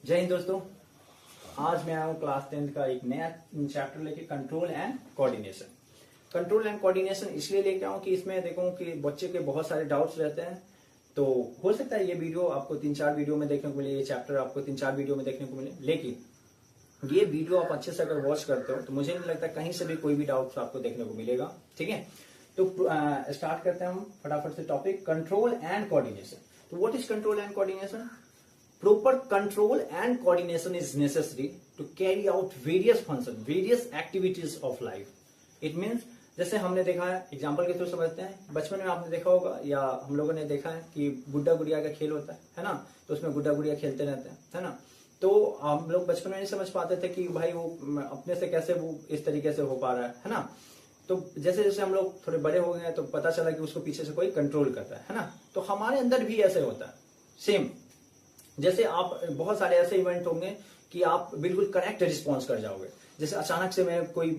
जय हिंद दोस्तों। आज मैं आया हूँ क्लास 10 का एक नया चैप्टर लेके, control and coordination. Control and coordination इसलिए लेके आऊँ कि इसमें देखूँ कि बच्चे के बहुत सारे डाउट्स रहते हैं। तो हो सकता है ये वीडियो आपको 3-4 वीडियो में देखने को मिले, ये चैप्टर आपको 3-4 वीडियो में देखने को मिले, लेकिन ये वीडियो आप अच्छे से अगर वॉच करते हो तो मुझे नहीं लगता कहीं से भी कोई भी डाउट्स आपको देखने को मिलेगा। ठीक है, तो स्टार्ट करते हैं हम फटाफट से टॉपिक कंट्रोल एंड कोऑर्डिनेशन। तो what is control and coordination? Proper control and coordination is necessary to carry out various functions, various activities of life. It means जैसे हमने देखा है, एग्जाम्पल के थ्रू समझते हैं। बचपन में आपने देखा होगा या हम लोगों ने देखा है कि गुड्डा गुड़िया का खेल होता है ना, तो उसमें गुड्डा गुड़िया खेलते रहते हैं, है ना। तो हम लोग बचपन में नहीं समझ पाते थे कि भाई वो अपने से कैसे वो इस तरीके से हो पा रहा है ना। तो जैसे जैसे हम लोग थोड़े बड़े हो गए तो पता चला कि उसको पीछे से कोई कंट्रोल कर रहा है ना। तो हमारे अंदर भी ऐसे होता है सेम। जैसे आप बहुत सारे ऐसे इवेंट होंगे कि आप बिल्कुल करेक्ट रिस्पॉन्स कर जाओगे। जैसे अचानक से मैं कोई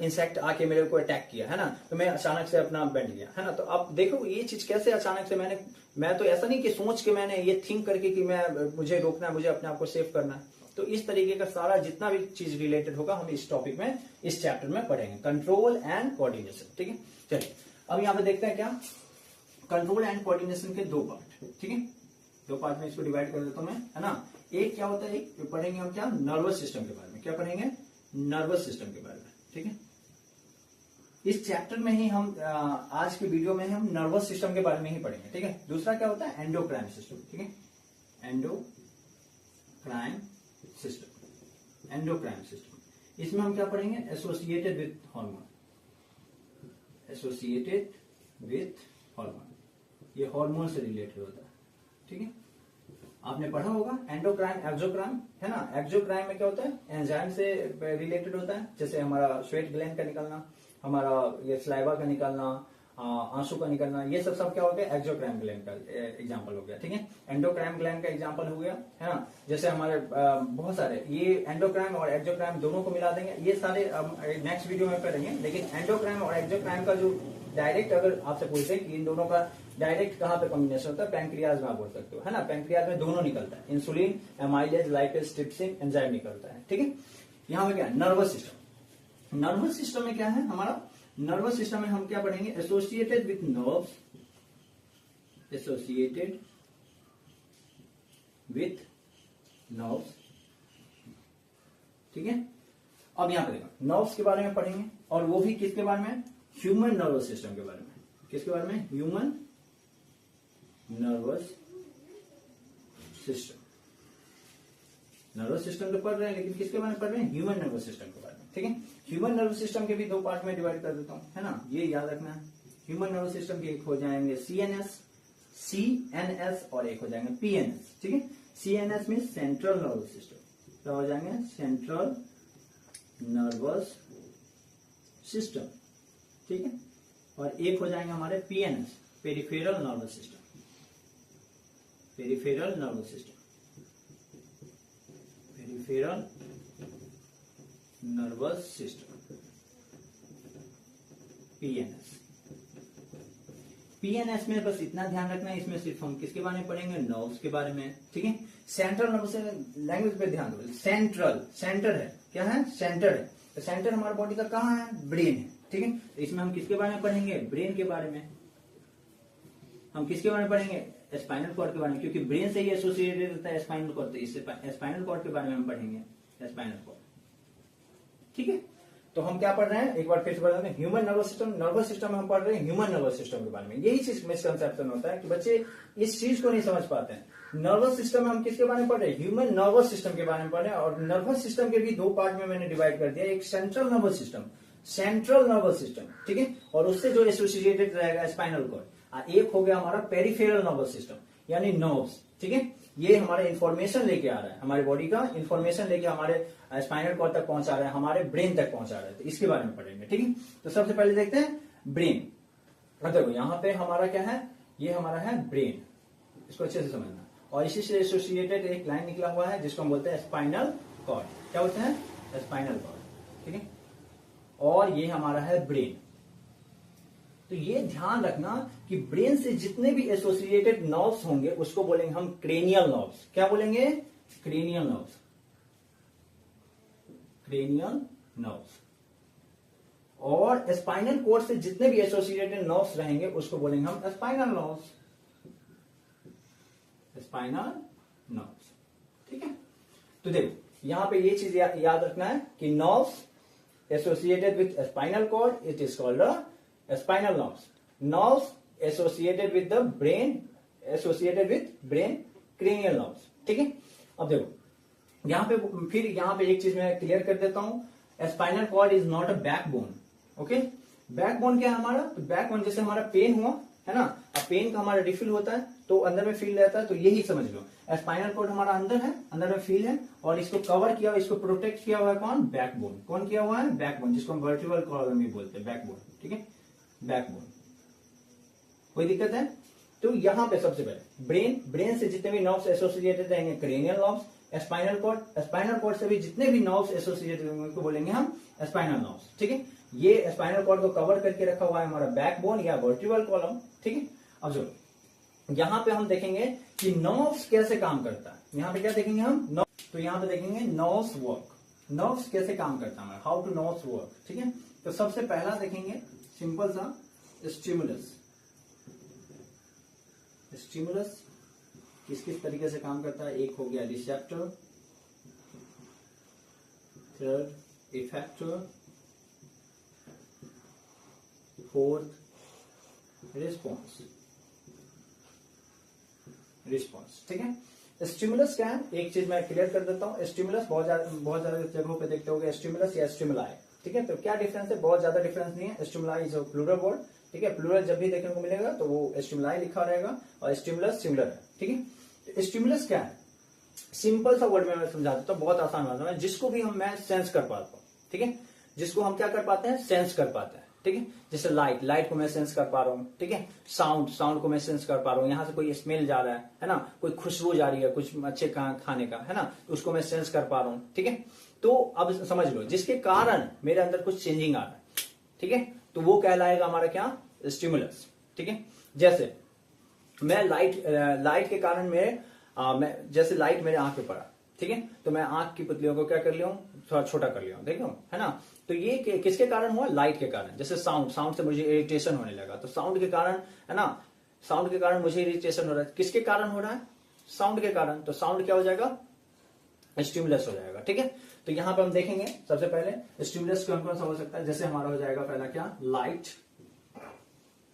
इंसेक्ट आके मेरे को अटैक किया है ना, तो मैं अचानक से अपना बैठ गया है ना। तो आप देखो ये चीज कैसे अचानक से मैं तो ऐसा नहीं कि सोच के मैंने ये थिंक करके कि मुझे रोकना है, मुझे अपने आप को सेव करना है। तो इस तरीके का सारा जितना भी चीज रिलेटेड होगा हम इस टॉपिक में, इस चैप्टर में पढ़ेंगे, कंट्रोल एंड कोऑर्डिनेशन। ठीक है, चलिए अब यहाँ पे देखते हैं क्या कंट्रोल एंड कोऑर्डिनेशन के दो पार्ट। ठीक है, दो पार्ट में इसको डिवाइड कर देता हूं मैं, है ना। एक क्या होता है, एक पढ़ेंगे हम क्या नर्वस सिस्टम के बारे में। क्या पढ़ेंगे? नर्वस सिस्टम के बारे में। ठीक है, इस चैप्टर में ही हम आज की वीडियो में हम नर्वस सिस्टम के बारे में ही पढ़ेंगे। ठीक है, दूसरा क्या होता है एंडोक्राइन सिस्टम। ठीक है, एंडोक्राइन सिस्टम, एंडोक्राइन सिस्टम इसमें हम क्या पढ़ेंगे? Associated with hormone, associated with hormone, ये हार्मोन से रिलेटेड होता है। ठीक है, आपने पढ़ा होगा एंडोक्राइन एक्सोक्राइन, है ना। एक्सोक्राइन में क्या होता है? एंजाइम से रिलेटेड होता है। जैसे हमारा स्वेट ग्लैंड का निकलना, हमारा ये सलाइवा का निकलना, आंसू का निकलना, ये सब क्या हो गया? एक्सोक्राइन ग्लैंड का एग्जांपल हो गया। ठीक है, एंडोक्राइन ग्लैंड का एग्जांपल हो गया, है ना। जैसे हमारे बहुत सारे ये एंडोक्राइन और एक्सोक्राइन दोनों को मिला देंगे, ये सारे नेक्स्ट वीडियो में पढ़ेंगे। लेकिन एंडोक्राइन और एक्सोक्राइन का जो डायरेक्ट अगर आपसे पूछे कि इन दोनों का डायरेक्ट कहां पे कॉम्बिनेशन होता है, पैंक्रियाज में आप बोल सकते हो, है ना। पैंक्रियाज में दोनों निकलता है, insulin, amylase, lipase, trypsin, enzyme निकलता है। ठीक है, यहां पे क्या नर्वस सिस्टम। नर्वस सिस्टम में क्या है हमारा? नर्वस सिस्टम में हम क्या पढ़ेंगे? Associated with nerves, associated with nerves. ठीक है, अब यहां पर देखो नर्व्स के बारे में पढ़ेंगे, और वो भी किसके बारे में? ह्यूमन नर्वस सिस्टम के बारे में। किसके बारे में? Human nervous system. Nervous system तो पढ़ रहे हैं, लेकिन किसके बारे में पढ़ रहे हैं? ह्यूमन नर्वस सिस्टम के बारे में। ठीक है, ह्यूमन नर्वस सिस्टम के भी दो पार्ट में डिवाइड कर देता हूं, है ना। ये याद रखना है, ह्यूमन नर्वस सिस्टम के एक हो जाएंगे सीएनएस और एक हो जाएंगे पीएनएस। ठीक है, CNS mean central nervous system, क्या हो जाएंगे? Central nervous system. ठीक है, और एक हो जाएंगे हमारे PNS, peripheral nervous system, peripheral nervous system, peripheral nervous system, PNS. PNS में बस इतना ध्यान रखना है, इसमें सिर्फ हम किसके बारे में पढ़ेंगे? नर्व्स के बारे में। ठीक है, सेंट्रल नर्वस लैंग्वेज पे ध्यान दो। सेंट्रल, सेंटर है, क्या है? सेंटर है। तो सेंटर हमारे बॉडी का कहाँ है? ब्रेन है। ठीक है, तो इसमें हम किसके बारे में पढ़ेंगे? ब्रेन के बारे में। हम किसके बारे में पढ़ेंगे? स्पाइनल कॉर्ड के बारे में, क्योंकि ब्रेन से ही एसोसिएटेड होता है स्पाइनल कॉर्ड, तो इससे स्पाइनल कॉर्ड के बारे में हम पढ़ेंगे, स्पाइनल कॉर्ड। ठीक है, तो हम क्या पढ़ रहे हैं? एक बार फिर से पढ़ रहे हैं human nervous system. Nervous system में हम पढ़ रहे हैं ह्यूमन नर्वस सिस्टम के बारे में। यही चीज मिसकंसेप्शन होता है कि बच्चे इस चीज को नहीं समझ पाते हैं। नर्वस सिस्टम में हम किसके बारे में पढ़ रहे हैं? ह्यूमन नर्वस सिस्टम के बारे में पढ़ रहे हैं। और नर्वस सिस्टम के भी दो पार्ट में मैंने डिवाइड कर दिया, एक central nervous system, central nervous system. ठीक है, और उससे जो एसोसिएटेड रहेगा स्पाइनल कॉर्ड। एक हो गया हमारा पेरिफेरल नर्वस सिस्टम, यानी नर्व्स। ठीक है, ये हमारे इंफॉर्मेशन लेके आ रहा है, हमारे बॉडी का इंफॉर्मेशन लेके हमारे स्पाइनल कॉर्ड तक पहुंचा रहा है, हमारे ब्रेन तक पहुंचा रहा है। तो इसके बारे में पढ़ेंगे। ठीक है, तो सबसे पहले देखते हैं ब्रेन। देखो यहाँ पे हमारा क्या है? ये हमारा है ब्रेन, इसको अच्छे से समझना। और इसी से एसोसिएटेड एक लाइन निकला हुआ है जिसको हम बोलते हैं स्पाइनल कॉर्ड। क्या बोलते हैं? Spinal cord. ठीक है, और ये हमारा है ब्रेन। तो ये ध्यान रखना कि ब्रेन से जितने भी एसोसिएटेड नर्व्स होंगे उसको बोलेंगे हम क्रेनियल नर्व्स। क्या बोलेंगे? Cranial nerves, cranial nerves. और स्पाइनल कोर्ड से जितने भी एसोसिएटेड नर्व्स रहेंगे उसको बोलेंगे हम स्पाइनल नर्व्स, स्पाइनल नर्व्स। ठीक है, तो देखो यहां पे ये चीज याद रखना है कि nerves associated with spinal cord it is called spinal nerves. Nerves associated with the brain, associated with brain, cranial nerves. ठीक है, अब देखो यहां पे फिर यहां पे एक चीज मैं क्लियर कर देता हूं, spinal cord is not a backbone. Okay, backbone क्या है हमारा, तो बैकबोन जैसे हमारा पेन हुआ है ना, अब पेन का हमारा रिफिल होता है तो अंदर में फील रहता है, तो यही समझ लो स्पाइनल कॉर्ड हमारा अंदर है, अंदर में फील है, और इसको कवर किया हुआ, इसको प्रोटेक्ट किया हुआ है कौन, बैकबोन। कौन किया हुआ है, बैकबोन, जिसको हम वर्टिब्रल कॉलम भी बोलते हैं, बैकबोन। ठीक है, बैकबोन। कोई दिक्कत है? तो यहां पे सबसे पहले ब्रेन, ब्रेन से जितने भी नर्व्स एसोसिएटेड रहेंगे cranial nerves. Spinal cord, spinal cord से भी जितने भी नर्व्स एसोसिएटेड होंगे उनको बोलेंगे हम स्पाइनल नर्व्स। ठीक है, ये स्पाइनल कॉर्ड को कवर करके रखा हुआ है हमारा बैकबोन या वर्टिब्रल कॉलम। ठीक है, अब जो यहां पे हम देखेंगे कि नर्व्स कैसे काम करता है। यहां पे क्या देखेंगे हम, तो यहां पे देखेंगे नर्व्स वर्क, नर्व्स कैसे काम करता है, हाउ टू नर्व्स वर्क। ठीक है, तो सबसे पहला देखेंगे सिंपल सा स्टिमुलस। स्टिमुलस किस किस तरीके से काम करता है, एक हो गया receptor, third effector, fourth response, response. ठीक है, स्टिमुलस क्या है, एक चीज मैं क्लियर कर देता हूं, स्टिमुलस बहुत ज्यादा जगहों पे देखते होंगे स्टिमुलस या स्टिमुलाई। ठीक है, तो क्या डिफरेंस है, बहुत ज्यादा डिफरेंस नहीं है। Stimuli is plural word. ठीक है, प्लूरल जब भी देखने को मिलेगा तो वो स्टिमुलाई लिखा रहेगा और स्टिमुलस सिमिलर है। ठीक है, स्टिमुलस क्या है, सिंपल सा वर्ड में मैं समझा देता हूँ, बहुत आसान भाषा में, जिसको भी मैं सेंस कर पाता हूँ। ठीक है, जिसको हम क्या कर पाते हैं, सेंस कर पाते हैं। ठीक है, जैसे लाइट, लाइट को मैं सेंस कर पा रहा हूँ। ठीक है, साउंड, साउंड को मैं सेंस कर पा रहा हूँ, यहाँ से कोई स्मेल जा रहा है ना, कोई खुशबू जा रही है कुछ अच्छे खाने का, है ना, तो उसको मैं सेंस कर पा रहा हूँ। ठीक है, तो अब समझ लो जिसके कारण मेरे अंदर कुछ चेंजिंग आ रहा है। ठीक है, तो वो कहलाएगा हमारा क्या, स्टिमुलस। ठीक है, जैसे मैं लाइट के कारण मैं जैसे लाइट मेरे आंख पे पड़ा, ठीक है, तो मैं आंख की पुतलियों को क्या कर लिया हूँ, थोड़ा छोटा कर लिया हूँ, देखो, है ना। तो ये किसके कारण हुआ, लाइट के कारण। जैसे साउंड से मुझे इरिटेशन होने लगा, तो साउंड के कारण, है ना, साउंड के कारण मुझे इरिटेशन हो रहा है, किसके कारण हो रहा है, साउंड के कारण। तो साउंड क्या हो जाएगा, स्टिमुलस हो जाएगा। ठीक है, तो यहां पे हम देखेंगे सबसे पहले स्टिमुलस कौन कौन सा हो सकता है। जैसे हमारा हो जाएगा पहला क्या, लाइट,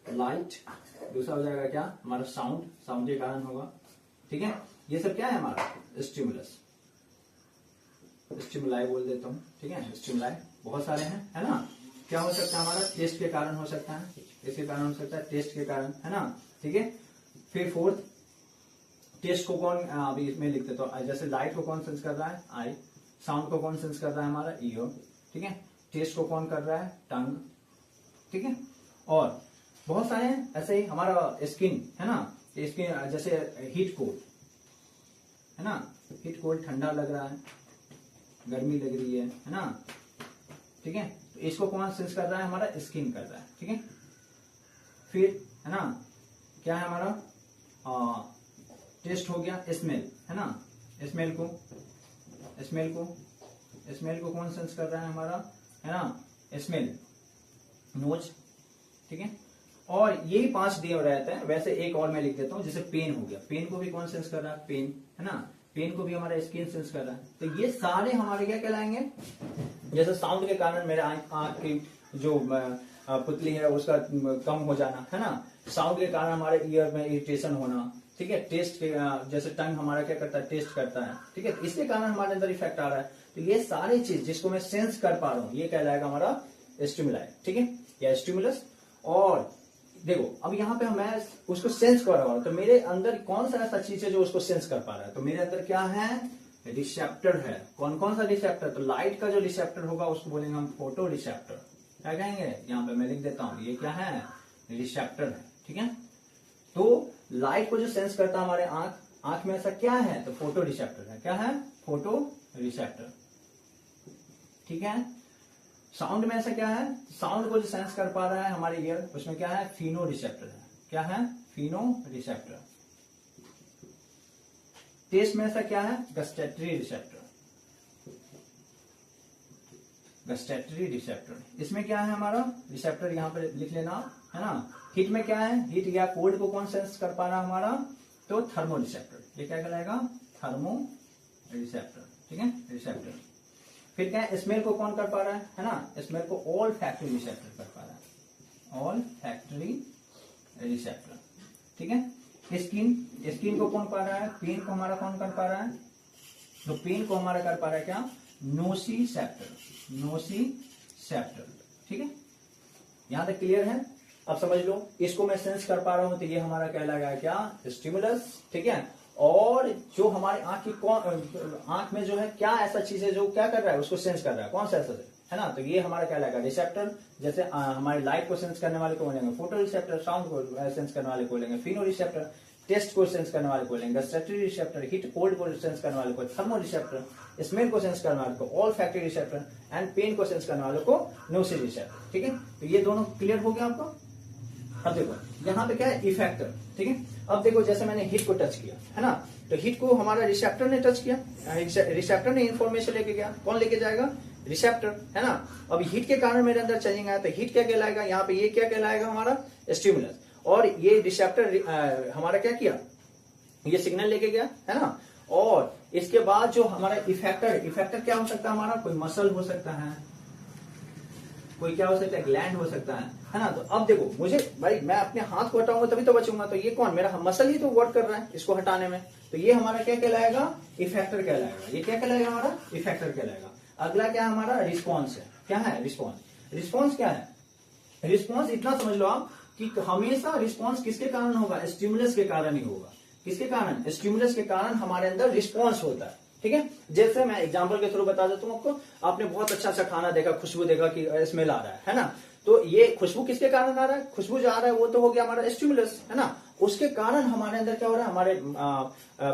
दूसरा हो जाएगा क्या हमारा साउंड, साउंड के कारण होगा। ठीक है, ये सब क्या है हमारा स्टिमुलस, स्टिमुलाई बोल देता हूँ। ठीक है, स्टिमुलाई बहुत सारे हैं, है ना। क्या हो सकता है हमारा, टेस्ट के कारण हो सकता है, इसके कारण हो सकता है, टेस्ट के कारण, है ना। ठीक है, फिर फोर्थ, टेस्ट को कौन, अभी इसमें लिख देता हूँ, जैसे लाइट को कौन सेंस कर रहा है, आई। साउंड को कौन सेंस कर रहा है, हमारा ईयर। ठीक है, टेस्ट को कौन कर रहा है, टंग। ठीक है, और बहुत सारे हैं ऐसे ही, हमारा स्किन, है ना, स्किन जैसे हीट कोल्ड, है ना, हीट कोल्ड, ठंडा लग रहा है, गर्मी लग रही है ना। ठीक है, तो इसको कौन सेंस कर रहा है, हमारा स्किन कर रहा है। ठीक है, फिर है ना, क्या है हमारा, टेस्ट हो गया, स्मेल, है ना, स्मेल को कौन सेंस कर रहा है हमारा, है ना, स्मेल, नोज। ठीक है, और यही 5 दिए रहते हैं। वैसे एक और मैं लिख देता हूं, जैसे पेन हो गया, पेन को भी कौन सेंस कर रहा है, पेन, है ना, पेन को भी हमारा स्किन सेंस कर रहा है। तो ये सारे हमारे क्या कहलाएंगे, जैसे साउंड के कारण मेरे आंख की जो पुतली है उसका कम हो जाना, है ना, साउंड के कारण हमारे ईयर में इरिटेशन होना। ठीक है, टेस्ट के जैसे टंग हमारा क्या करता है, टेस्ट करता है। ठीक है, इसके कारण हमारे अंदर इफेक्ट आ रहा है। तो ये सारी चीज जिसको मैं सेंस कर पा रहा हूँ ये कहलाएगा हमारा स्टिमुलाई। ठीक है, या स्टिमुलस। और देखो अब यहाँ पे मैं उसको सेंस कर रहा हूं, तो मेरे अंदर कौन सा ऐसा चीज है जो उसको सेंस कर पा रहा है, तो मेरे अंदर क्या है, रिसेप्टर है। कौन कौन सा रिसेप्टर, तो लाइट का जो रिसेप्टर होगा उसको बोलेंगे हम फोटो रिसेप्टर। क्या कहेंगे, यहाँ पे मैं लिख देता हूँ, ये क्या है, रिसेप्टर है। ठीक है, तो लाइट को जो सेंस करता है हमारे आंख में, ऐसा क्या है, तो फोटो रिसेप्टर है। क्या है, फोटो रिसेप्टर। ठीक है, साउंड में ऐसा क्या है, साउंड को जो सेंस कर पा रहा है हमारे ईयर, उसमें क्या है, फिनो रिसेप्टर है। क्या है, फिनो रिसेप्टर। टेस्ट में ऐसा क्या है, गस्टेटरी रिसेप्टर, गस्टेटरी रिसेप्टर। इसमें क्या है हमारा रिसेप्टर, यहाँ पे लिख लेना, है ना। हीट में क्या है, हीट या कोल्ड को कौन सेंस कर पा रहा हमारा, तो थर्मो रिसेप्टर। ये क्या कहलाएगा, थर्मो रिसेप्टर, ठीक है, रिसेप्टर। फिर क्या है, स्मेल को कौन कर पा रहा है ना, स्मेल को ऑल फैक्ट्री रिसेप्टर कर पा रहा है, ऑल फैक्ट्री रिसेप्टर, ठीक है। स्किन, स्किन को कौन पा रहा है, पेन को हमारा कौन कर पा रहा है, तो पेन को हमारा कर पा रहा है क्या, नोसिसेप्टर, नोसिसेप्टर, ठीक है। यहां तक क्लियर है। अब समझ लो, इसको मैं सेंस कर पा रहा हूं तो ये हमारा कहलाएगा क्या, स्टिमुलस, ठीक है। और जो हमारे आंख की आंख में जो है क्या ऐसा चीज है जो क्या कर रहा है, उसको सेंस कर रहा है, कौन सा ऐसा है ना, तो ये हमारा कहलाएगा रिसेप्टर। जैसे हमारे लाइट को सेंस करने वाले को बोलेंगे फोटो रिसेप्टर, साउंड को सेंस करने वाले को बोलेंगे फिनो रिसेप्टर, टेस्ट को सेंस करने वाले को बोलेंगे गस्टेटरी रिसेप्टर, हीट कोल्ड को सेंस करने वाले को थर्मो रिसेप्टर, स्मेल को सेंस करने वाले को olfactory receptor, and pain को सेंस करने वाले को नोसी रिसेप्टर, ठीक है। तो ये दोनों क्लियर हो गया आपको। अब देखो यहाँ पे क्या है, इफेक्टर, ठीक है। अब देखो जैसे मैंने हीट को टच किया, है ना, तो हीट को हमारा रिसेप्टर ने टच किया, रिसेप्टर ने इंफॉर्मेशन लेके गया, कौन लेके जाएगा, रिसेप्टर, है ना। अब हीट के कारण मेरे अंदर चेंजिंग आया, तो हीट क्या कहलाएगा, यहाँ पे ये क्या कहलाएगा हमारा, स्टिमुलस। और ये रिसेप्टर हमारा क्या किया, ये सिग्नल लेके गया, है ना। और इसके बाद जो हमारा इफेक्टर, इफेक्टर क्या हो सकता है हमारा, कोई मसल हो सकता है, कोई क्या हो सकता है, ग्लैंड हो सकता है ना। तो अब देखो मुझे भाई, मैं अपने हाथ को हटाऊंगा तभी तो बचूंगा, तो ये कौन, मेरा मसल ही तो वर्क कर रहा है इसको हटाने में, तो ये हमारा क्या कहलाएगा, इफेक्टर कहलाएगा। ये क्या कहलाएगा हमारा, इफेक्टर कहलाएगा। अगला क्या है हमारा, रिस्पॉन्स है। क्या है रिस्पॉन्स, रिस्पॉन्स क्या है, रिस्पॉन्स इतना समझ लो आप कि हमेशा रिस्पॉन्स किसके कारण होगा, स्टिमुलस के कारण ही होगा। किसके कारण, स्टिमुलस के कारण हमारे अंदर रिस्पॉन्स होता है, ठीक है। जैसे मैं एग्जांपल के थ्रू बता देता हूं आपको, आपने बहुत अच्छा अच्छा खाना देखा, खुशबू देखा कि स्मेल आ रहा है ना, तो ये खुशबू किसके कारण आ रहा है, खुशबू जो आ रहा है वो तो हो गया हमारा स्टिमुलस, है ना। उसके कारण हमारे अंदर क्या हो रहा है, हमारे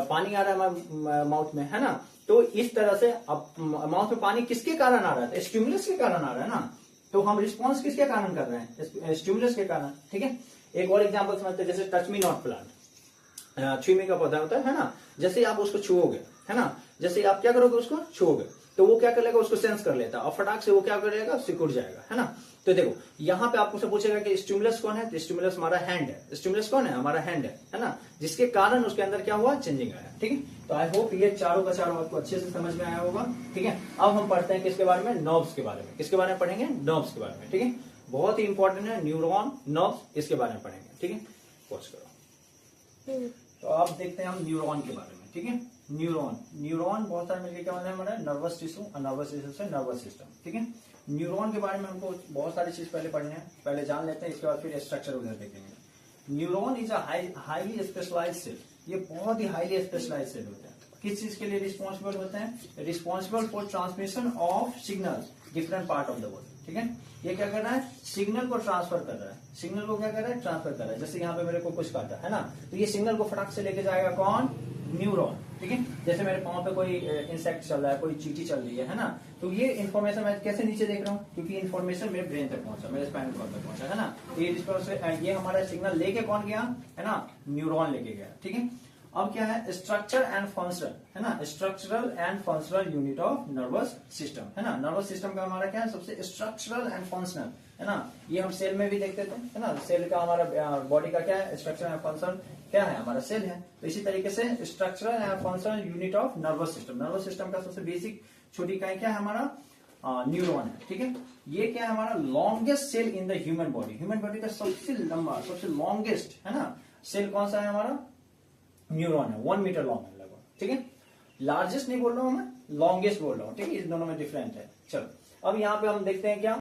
पानी आ रहा है हमारे माउथ में, है ना। तो इस तरह से अब माउथ में पानी किसके कारण आ रहा है, स्टिमुलस के कारण आ रहा है ना। तो हम रिस्पॉन्स किसके कारण कर रहे हैं, स्टिमुलस के कारण, ठीक है। एक और एग्जाम्पल समझते हैं, जैसे टच मी नॉट प्लांट, छुई का पौधा होता है ना। जैसे आप उसको छुओगे, है ना, जैसे आप क्या करोगे, उसको छुओगे तो वो क्या कर लेगा, उसको सेंस कर लेता है और फटाक से वो क्या करेगा, सिकुड़ जाएगा, है ना। तो देखो यहाँ पे आपको से पूछेगा कि स्टिमुलस कौन है, तो स्टिमुलस हमारा हैंड है। स्टिमुलस कौन है, हमारा हैंड है ना, जिसके कारण उसके अंदर क्या हुआ, चेंजिंग आया, ठीक है। तो आई होप ये चारों का चारों आपको अच्छे से समझ में आया होगा, ठीक है। अब हम पढ़ते हैं किसके बारे में, नर्व्स के बारे में। किसके बारे में पढ़ेंगे, नर्व्स के बारे में, ठीक है। बहुत ही इंपॉर्टेंट है, न्यूरॉन, नर्व्स, इसके बारे में पढ़ेंगे, ठीक है। पॉज करो। तो अब देखते हैं हम न्यूरॉन के बारे में, ठीक है। न्यूरॉन, न्यूरॉन बहुत सारे मिलकर क्या होता है हमारा, नर्वस टिश्यू, और नर्वस टिश्यू से नर्वस सिस्टम, ठीक है। न्यूरॉन के बारे में हमको बहुत सारी चीज पहले पढ़नी है, पहले जान लेते हैं, इसके बाद फिर स्ट्रक्चर उधर देखेंगे। Neuron is a highly specialised cell, ये बहुत ही हाईली स्पेशलाइज्ड सेल होते हैं। किस चीज के लिए रिस्पॉन्सिबल होते हैं, responsible for transmission of signals different part of the body, ठीक है। ये क्या कर रहा है, सिग्नल को ट्रांसफर कर रहा है, सिग्नल को क्या कर रहा है, ट्रांसफर कर रहा है। जैसे यहाँ पे मेरे को कुछ काटा है ना, तो ये सिग्नल को फटाक से लेके जाएगा कौन, न्यूरॉन, ठीक है। जैसे मेरे पांव पे कोई इंसेक्ट चल रहा है, कोई चींटी चल रही है ना, तो ये इन्फॉर्मेशन मैं कैसे नीचे देख रहा हूँ, क्योंकि इन्फॉर्मेशन मेरे ब्रेन तक पहुंचा, मेरे स्पाइनल कॉर्ड तक पहुंचा, है ना। तो ये हमारा सिग्नल लेके कौन गया, है ना, न्यूरॉन लेके गया, ठीक है। अब क्या है, स्ट्रक्चर एंड फंक्शन, है ना, structural and functional unit of nervous system, है ना। नर्वस सिस्टम का हमारा क्या है, सबसे स्ट्रक्चरल एंड फंक्शनल, है ना। ये हम सेल में भी देखते थे, है ना, सेल का हमारा बॉडी का क्या है, स्ट्रक्चर एंड फंक्शन क्या है, हमारा सेल है। तो इसी तरीके से structural and functional unit of nervous system, nervous system का सबसे बेसिक छोटी इकाई क्या है हमारा, न्यूरॉन है, ठीक है। ये क्या है हमारा, longest cell in the human body, human body का सबसे लंबा, सबसे लॉन्गेस्ट, है ना, सेल कौन सा है हमारा, न्यूरॉन है, 1 मीटर लॉन्ग है लगभग, ठीक है। लार्जेस्ट नहीं बोल रहा हूं मैं, लॉन्गेस्ट बोल रहा हूँ, ठीक है। इस दोनों में डिफरेंट है। चलो अब यहाँ पे हम देखते हैं क्या,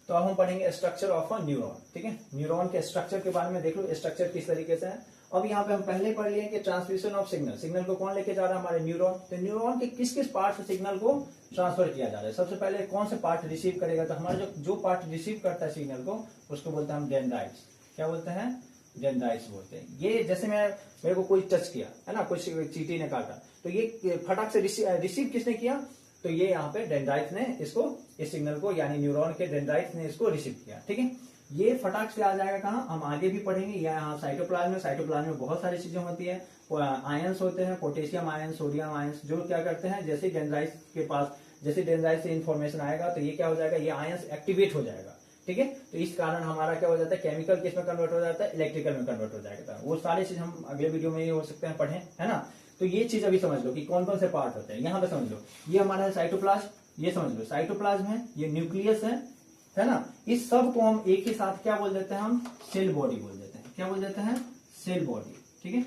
तो अब हम पढ़ेंगे स्ट्रक्चर ऑफ अ न्यूरॉन, ठीक है। न्यूरॉन के स्ट्रक्चर के बारे में देख लो, स्ट्रक्चर किस तरीके से है। अब यहाँ पे हम पहले पढ़ लिए कि ट्रांसमिशन ऑफ सिग्नल, सिग्नल को कौन लेके जा रहा है, हमारे न्यूरॉन। तो न्यूरॉन के किस किस पार्ट से सिग्नल को ट्रांसफर किया जा रहा है, सबसे पहले कौन से पार्ट रिसीव करेगा, तो हमारा जो पार्ट रिसीव करता है सिग्नल को, उसको बोलते हैं हम डेंड्राइट्स। क्या बोलते हैं, डेंड्राइट्स बोलते हैं। ये जैसे मेरे को कोई टच किया, है ना, कोई चींटी ने काटा, तो ये फटाक से रिसीव किसने किया, तो ये यहाँ पे डेंड्राइट्स ने इसको, इस सिग्नल को, यानी न्यूरॉन के डेंड्राइट्स ने इसको रिसीव किया, ठीक है। ये फटाक से आ जाएगा कहाँ, हम आगे भी पढ़ेंगे। यहाँ साइटोप्लाज्म में बहुत सारी चीजें होती है, आयंस होते हैं, पोटेशियम आयंस, सोडियम आयंस, जो क्या करते हैं, जैसे डेंड्राइट के पास जैसे डेंड्राइट से इन्फॉर्मेशन आएगा तो ये क्या हो जाएगा, ये आयंस एक्टिवेट हो जाएगा। ठीक है, तो इस कारण हमारा क्या हो जाता है, केमिकल किस में कन्वर्ट हो जाता है, इलेक्ट्रिकल में कन्वर्ट हो जाएगा। वो सारी चीज हम अगले वीडियो में ये हो सकते हैं पढ़ें, है ना। तो ये चीज अभी समझ लो कि कौन कौन से पार्ट होते हैं। यहाँ पे समझ लो, ये हमारा है साइटोप्लाज्म, ये समझ लो साइटोप्लाज्म है, ये न्यूक्लियस है ना। इस सब को हम एक ही साथ क्या बोल देते हैं, हम सेल बॉडी बोल देते हैं। क्या बोल देते हैं, सेल बॉडी। ठीक है,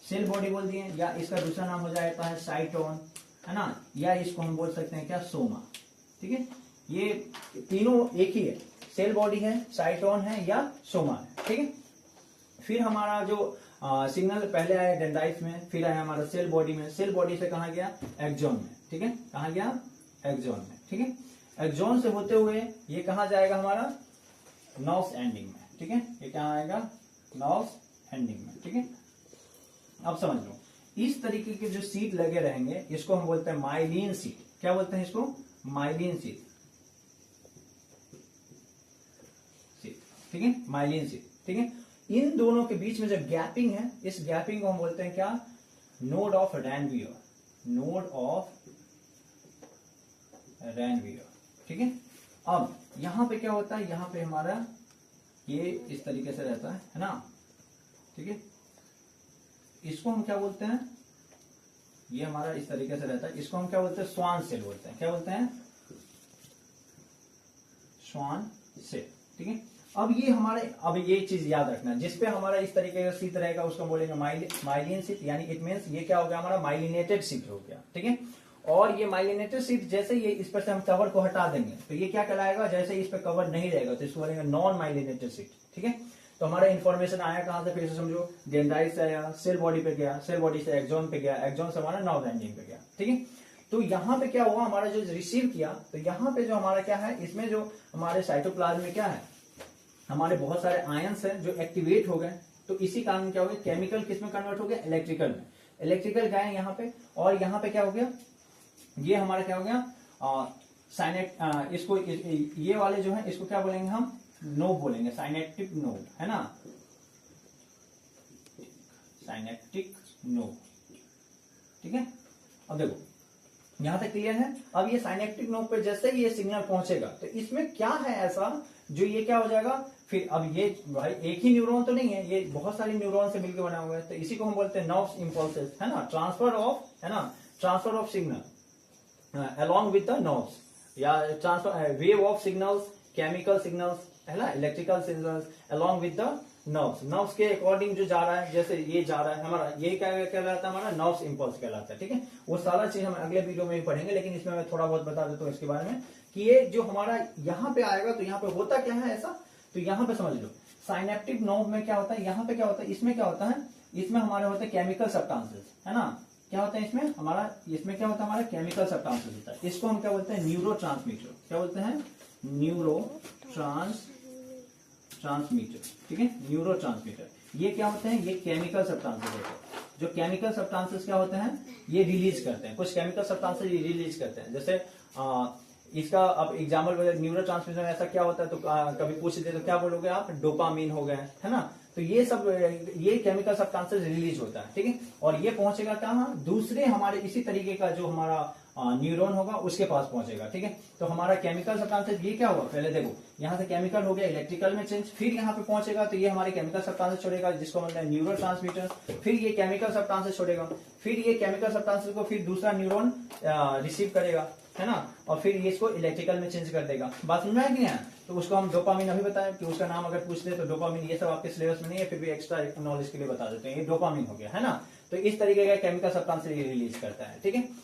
सेल बॉडी बोल दिए, या इसका दूसरा नाम हो जाता है साइटोन, है ना, या इसको हम बोल सकते हैं क्या, सोमा। ठीक है, ये तीनों एक ही है, सेल बॉडी है, साइटोन है या सोमा है। ठीक है, फिर हमारा जो सिग्नल पहले आया डेंड्राइट में, फिर आया हमारा सेल बॉडी में, सेल बॉडी से कहा गया एक्सॉन में। ठीक है, कहा गया एक्सॉन में। ठीक है, एक्सॉन से होते हुए ये कहा जाएगा हमारा नर्व्स एंडिंग में। ठीक है, ये क्या आएगा, नर्व्स एंडिंग में। ठीक है, अब समझ लो, इस तरीके के जो सीट लगे रहेंगे इसको हम बोलते हैं माइलिन सीट। क्या बोलते हैं इसको, माइलिन सीट। ठीक है, माइलिन सीट। ठीक है, इन दोनों के बीच में जो गैपिंग है, इस गैपिंग को हम बोलते हैं क्या, node of Ranvier, node of Ranvier. ठीक है, अब यहां पे क्या होता है, यहां पे हमारा ये इस तरीके से रहता है ना। ठीक है, इसको हम क्या बोलते हैं, ये हमारा इस तरीके से रहता है, इसको हम क्या बोलते हैं, स्वान सेल बोलते हैं। क्या बोलते हैं, स्वान सेल। ठीक है, अब ये हमारे, अब ये चीज याद रखना, जिसपे हमारा इस तरीके का सीट रहेगा उसको बोलेंगे माइलिन सीट, यानी इट मीन्स ये क्या हो गया, हमारा माइलिनेटेड सीट हो गया। ठीक है, और ये माइलिनेटेड सीट जैसे ये इस पर से हम कवर को हटा देंगे तो ये क्या कहलाएगा, जैसे इस पे कवर नहीं रहेगा तो इसको बोलेंगे नॉन माइलिनेटेड सीट। ठीक है, तो हमारा इन्फॉर्मेशन आया कहां से, फिर से समझो, डेंड्राइट से आया, सेल बॉडी पे गया, सेल बॉडी से एक्सॉन पे गया, एक्सॉन से हमारा नर्व एंडिंग पे गया। ठीक है, तो यहाँ पे क्या हुआ, हमारा जो रिसीव किया, तो यहाँ पे जो हमारा क्या है, इसमें जो हमारे साइटोप्लाज्म में क्या है, हमारे बहुत सारे आयंस हैं जो एक्टिवेट हो गए। तो इसी कारण क्या हो गया, केमिकल किस में कन्वर्ट हो गया, इलेक्ट्रिकल में। इलेक्ट्रिकल गए यहाँ पे, और यहाँ पे क्या हो गया, ये हमारा क्या हो गया, साइनेट, इसको ये वाले जो है इसको क्या बोलेंगे हम, नोब बोलेंगे, साइनेप्टिक नोब, है ना, साइनेप्टिक नोब। ठीक है, अब देखो यहां तक क्लियर है। अब ये साइनेप्टिक नोब पे जैसे ही ये सिग्नल पहुंचेगा तो इसमें क्या है ऐसा जो ये क्या हो जाएगा, फिर अब ये भाई एक ही न्यूरॉन तो नहीं है, ये बहुत सारे न्यूरॉन से मिलकर बना हुआ है, तो इसी को हम बोलते हैं नर्व्स इंपल्सेस, है ना, ट्रांसफर ऑफ, है ना, transfer of signal along with the nerves, या transfer wave of signals, chemical signals, है ना, electrical signals along with the nerves, nerves के अकॉर्डिंग जो जा रहा है, जैसे ये जा रहा है हमारा, ये क्या कहलाता है, हमारा नर्व्स इंपल्स कहलाता है। ठीक है, वो सारा चीज हम अगले वीडियो में भी पढ़ेंगे, लेकिन इसमें मैं थोड़ा बहुत बता देता हूँ इसके बारे में कि ये जो हमारा यहाँ पे आएगा तो यहाँ पे होता क्या है ऐसा, तो यहाँ पे समझ लो, साइनेप्टिक नर्व में क्या होता है, यहाँ पे क्या होता है, इसमें क्या होता है, इसमें हमारे होते हैं केमिकल सब्सटेंसेस, है ना, क्या होता है इसमें हमारा, इसमें क्या होता है, हमारा केमिकल सब्सटेंसेस होता है, इसको हम क्या बोलते हैं, न्यूरो ट्रांसमीटर। क्या बोलते हैं, न्यूरो ट्रांसमीटर। ठीक है, न्यूरो ट्रांसमीटर, ये क्या होते हैं, ये केमिकल सब्सटेंसेस होते हैं। जो केमिकल सब्सटेंसेस क्या होते हैं, ये रिलीज करते हैं, कुछ केमिकल सब्सटेंसेस ये रिलीज करते हैं। जैसे इसका अब एग्जाम्पल, न्यूरो ट्रांसमीटर ऐसा क्या होता है, तो कभी पूछ दे तो क्या बोलोगे आप, डोपामीन हो गए, है ना, तो ये सब, ये केमिकल सब्सटेंसेस रिलीज होता है। ठीक है, और ये पहुंचेगा कहाँ, दूसरे हमारे इसी तरीके का जो हमारा न्यूरॉन होगा उसके पास पहुंचेगा। ठीक है, तो हमारा केमिकल सब्सटेंसेस ये क्या हुआ, पहले देखो यहाँ से केमिकल हो गया इलेक्ट्रिकल में चेंज, फिर यहाँ पे पहुंचेगा तो ये हमारे केमिकल सब्सटेंसेस छोड़ेगा जिसको बोलते हैं न्यूरो ट्रांसमीटर, फिर ये केमिकल सब्सटेंसेस छोड़ेगा, फिर ये केमिकल सब्सटेंसेस को फिर दूसरा न्यूरॉन रिसीव करेगा, है ना, और फिर ये इसको इलेक्ट्रिकल में चेंज कर देगा। बात समझ में आया कि नहीं? तो उसको हम डोपामिन अभी बताया कि उसका नाम अगर पूछ ले तो डोपामिन, ये सब आपके सिलेबस में नहीं है, फिर भी एक्स्ट्रा नॉलेज के लिए बता देते हैं, ये डोपामिन हो गया, है ना। तो इस तरीके का केमिकल सब्सटेंस रिलीज करता है। ठीक है,